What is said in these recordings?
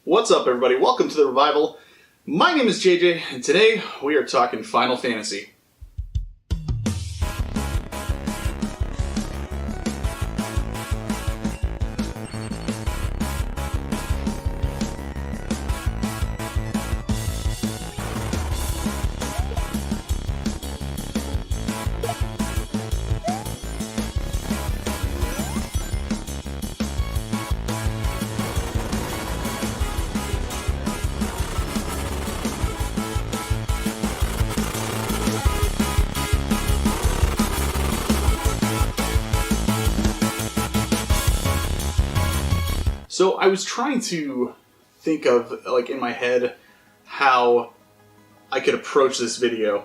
What's up, everybody? Welcome to the Revival. My name is JJ, and today we are talking Final Fantasy. So I was trying to think of, like, in my head, how I could approach this video.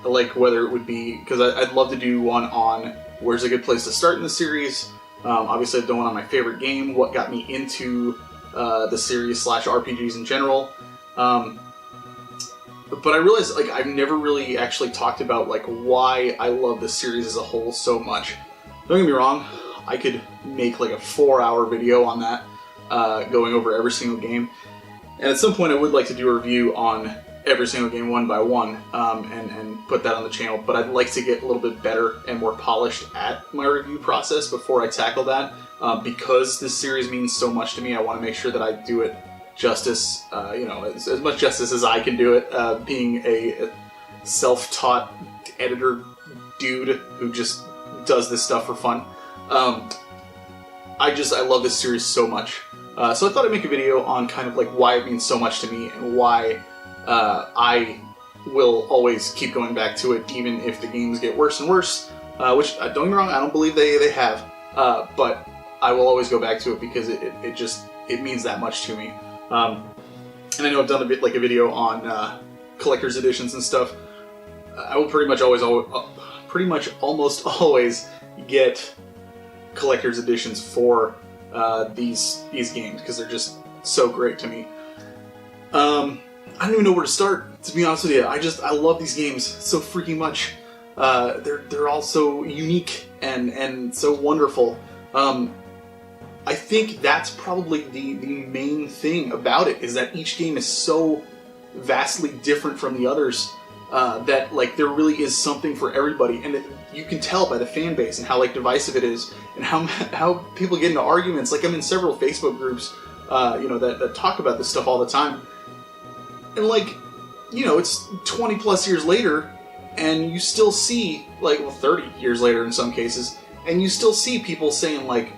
Like, whether it would be, because I'd love to do one on where's a good place to start in the series. Obviously I've done one on my favorite game, what got me into the series / RPGs in general. But I realized, like, I've never really actually talked about, like, why I love the series as a whole so much. Don't get me wrong, I could make like a 4-hour video on that, going over every single game. And at some point I would like to do a review on every single game one by one, and put that on the channel. But I'd like to get a little bit better and more polished at my review process before I tackle that. Because this series means so much to me, I want to make sure that I do it justice, as much justice as I can do it, being a self-taught editor dude who just does this stuff for fun. I love this series so much. So I thought I'd make a video on kind of like why it means so much to me and why I will always keep going back to it even if the games get worse and worse, which, don't get me wrong, I don't believe they have, but I will always go back to it because it means that much to me. And I know I've done a video on collector's editions and stuff. I will pretty much almost always get collector's editions for these games because they're just so great to me. I don't even know where to start, to be honest with you. I love these games so freaking much. They're all so unique and so wonderful. I think that's probably the main thing about it, is that each game is so vastly different from the others, that like there really is something for everybody, and you can tell by the fan base and how like divisive it is, and how people get into arguments. Like, I'm in several Facebook groups, that talk about this stuff all the time, and like, it's 20 plus years later, and you still see 30 years later in some cases, and you still see people saying like,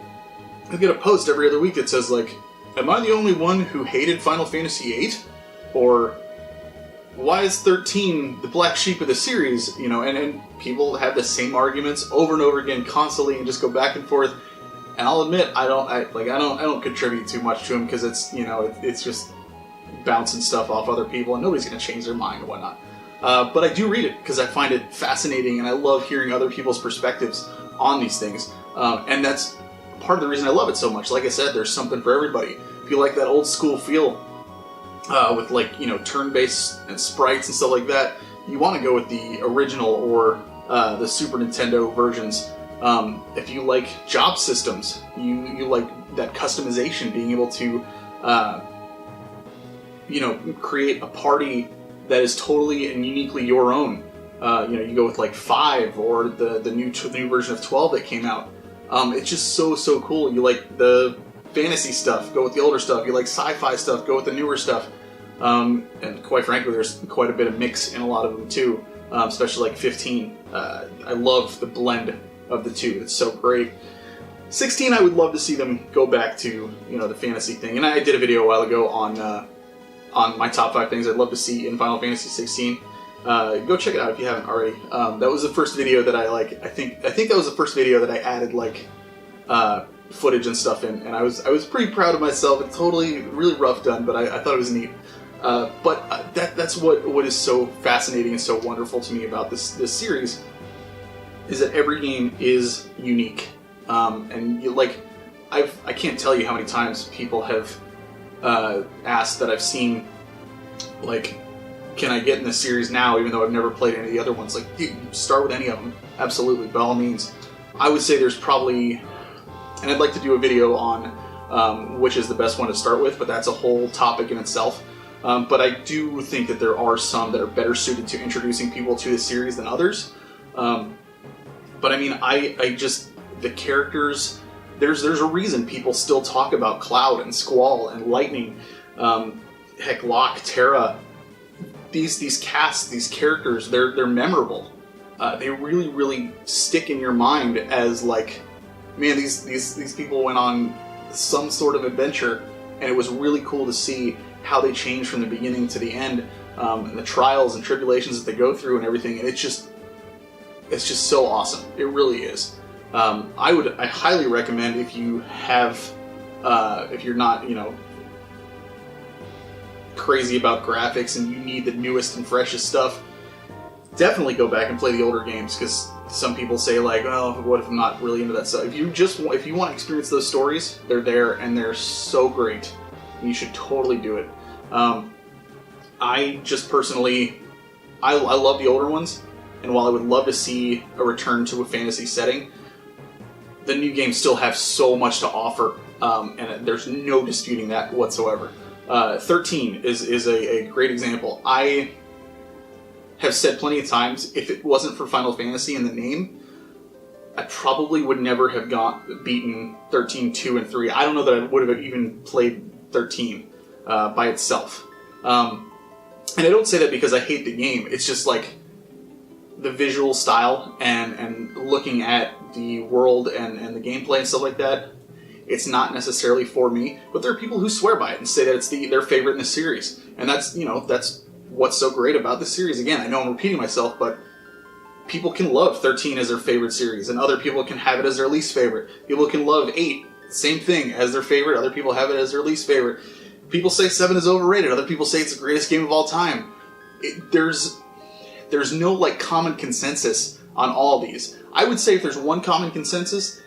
I get a post every other week that says like, "Am I the only one who hated Final Fantasy VIII?" or "Why is 13 the black sheep of the series?" And people have the same arguments over and over again constantly and just go back and forth. And I'll admit, I don't contribute too much to them because it's just bouncing stuff off other people and nobody's going to change their mind and whatnot. But I do read it because I find it fascinating and I love hearing other people's perspectives on these things. And that's part of the reason I love it so much. Like I said, there's something for everybody. If you like that old school feel, with turn-based and sprites and stuff like that, you want to go with the original or the Super Nintendo versions. If you like job systems, you like that customization, being able to create a party that is totally and uniquely your own. You go with like 5 or the new version of 12 that came out. It's just so cool. You like the fantasy stuff, go with the older stuff. You like sci-fi stuff, go with the newer stuff. And quite frankly, there's quite a bit of mix in a lot of them too, especially like 15. I love the blend of the two. It's so great. 16, I would love to see them go back to, the fantasy thing. And I did a video a while ago on my top 5 things I'd love to see in Final Fantasy 16. Go check it out if you haven't already. That was the first video that I think that was the first video that I added footage and stuff in, and I was pretty proud of myself. It's totally really rough done, but I thought it was neat. But that's what is so fascinating and so wonderful to me about this series, is that every game is unique. And I can't tell you how many times people have asked that I've seen, like, can I get in this series now, even though I've never played any of the other ones? Like, dude, start with any of them. Absolutely, by all means. I would say there's probably, and I'd like to do a video on which is the best one to start with, but that's a whole topic in itself. But I do think that there are some that are better suited to introducing people to the series than others. But I mean, I just, the characters, there's a reason people still talk about Cloud and Squall and Lightning, heck, Locke, Terra. These casts, these characters, they're memorable. They really, really stick in your mind as like, man, these people went on some sort of adventure, and it was really cool to see how they changed from the beginning to the end, and the trials and tribulations that they go through and everything. And it's just so awesome. It really is. I highly recommend, if you have, if you're not, crazy about graphics and you need the newest and freshest stuff, definitely go back and play the older games, because some people say like, oh, what if I'm not really into that stuff? If you want to experience those stories, they're there and they're so great. You should totally do it. I just personally, I love the older ones, and while I would love to see a return to a fantasy setting, the new games still have so much to offer, and there's no disputing that whatsoever. 13 is a great example. I have said plenty of times, if it wasn't for Final Fantasy in the name, I probably would never have beaten 13, 2, and 3. I don't know that I would have even played 13 by itself. And I don't say that because I hate the game. It's just like the visual style and looking at the world and the gameplay and stuff like that. It's not necessarily for me, but there are people who swear by it and say that it's their favorite in the series. And that's what's so great about the series. Again, I know I'm repeating myself, but people can love 13 as their favorite series, and other people can have it as their least favorite. People can love 8, same thing, as their favorite. Other people have it as their least favorite. People say 7 is overrated. Other people say it's the greatest game of all time. There's no like common consensus on all these. I would say if there's one common consensus,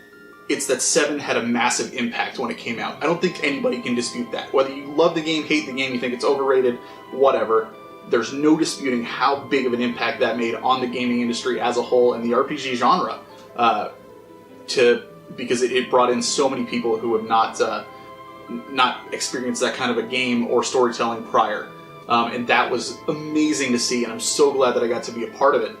it's that 7 had a massive impact when it came out. I don't think anybody can dispute that. Whether you love the game, hate the game, you think it's overrated, whatever, there's no disputing how big of an impact that made on the gaming industry as a whole and the RPG genre. Because it brought in so many people who have not experienced that kind of a game or storytelling prior. And that was amazing to see, and I'm so glad that I got to be a part of it.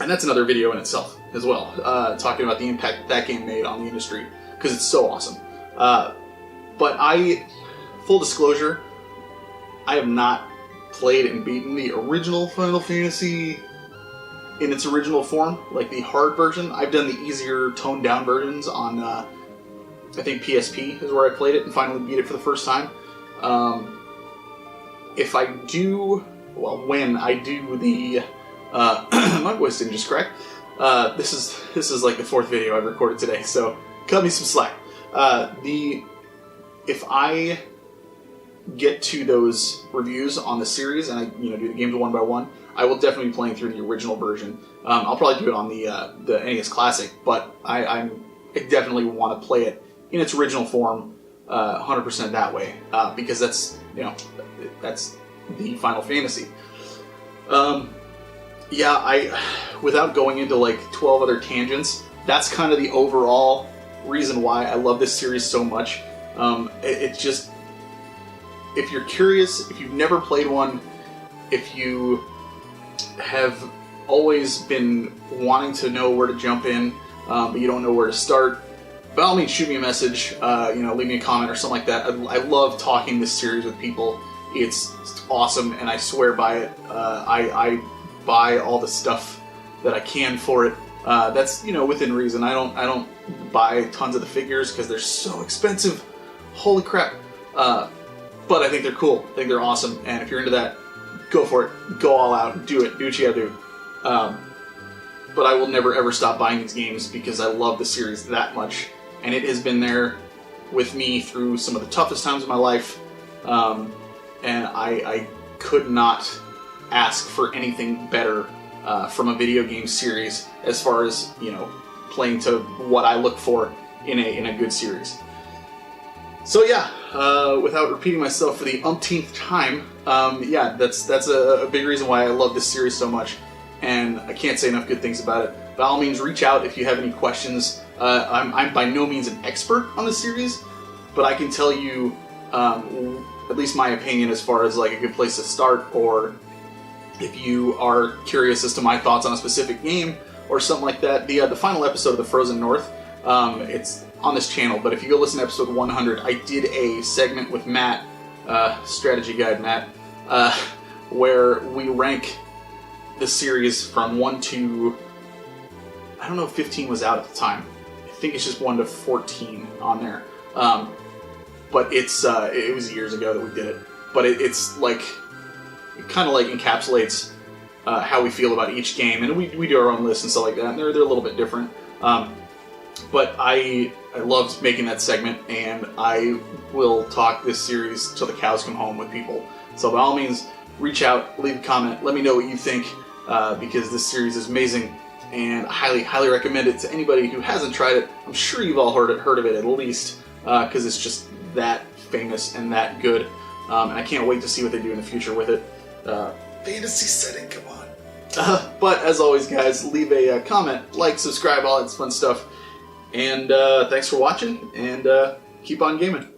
And that's another video in itself as well, talking about the impact that game made on the industry, because it's so awesome. But full disclosure, I have not played and beaten the original Final Fantasy in its original form, like the hard version. I've done the easier, toned-down versions on, I think PSP is where I played it and finally beat it for the first time. When I do the... my voice didn't just crack. This is like the 4th video I've recorded today, so cut me some slack. If I get to those reviews on the series and I do the games one by one, I will definitely be playing through the original version. I'll probably do it on the NES Classic, but I definitely want to play it in its original form, 100% that way, because that's the Final Fantasy. Without going into like 12 other tangents, that's kind of the overall reason why I love this series so much. It's just, if you're curious, if you've never played one, if you have always been wanting to know where to jump in, but you don't know where to start, by all means shoot me a message, leave me a comment or something like that. I love talking this series with people. It's awesome, and I swear by it. I buy all the stuff that I can for it. That's within reason. I don't buy tons of the figures because they're so expensive. Holy crap! But I think they're cool. I think they're awesome. And if you're into that, go for it. Go all out. Do it. Do what you gotta do. But I will never ever stop buying these games because I love the series that much, and it has been there with me through some of the toughest times of my life. And I could not ask for anything better from a video game series as far as playing to what I look for in a good series. So yeah, without repeating myself for the umpteenth time, that's a big reason why I love this series so much, and I can't say enough good things about it. By all means, reach out if you have any questions I'm by no means an expert on the series, but I can tell you at least my opinion as far as like a good place to start, or if you are curious as to my thoughts on a specific game or something like that. The final episode of the Frozen North, it's on this channel, but if you go listen to episode 100, I did a segment with Matt, strategy guide Matt, where we rank the series from 1 to, I don't know if 15 was out at the time. I think it's just 1 to 14 on there. But it's it was years ago that we did it. But it's like, it kind of like encapsulates how we feel about each game, and we do our own lists and stuff like that. And they're a little bit different. But I loved making that segment, and I will talk this series till the cows come home with people. So by all means, reach out, leave a comment, let me know what you think, because this series is amazing, and I highly recommend it to anybody who hasn't tried it. I'm sure you've all heard of it at least, because it's just that famous and that good. And I can't wait to see what they do in the future with it. Fantasy setting, come on. But as always, guys, leave a comment, like, subscribe, all that fun stuff. And thanks for watching, and keep on gaming.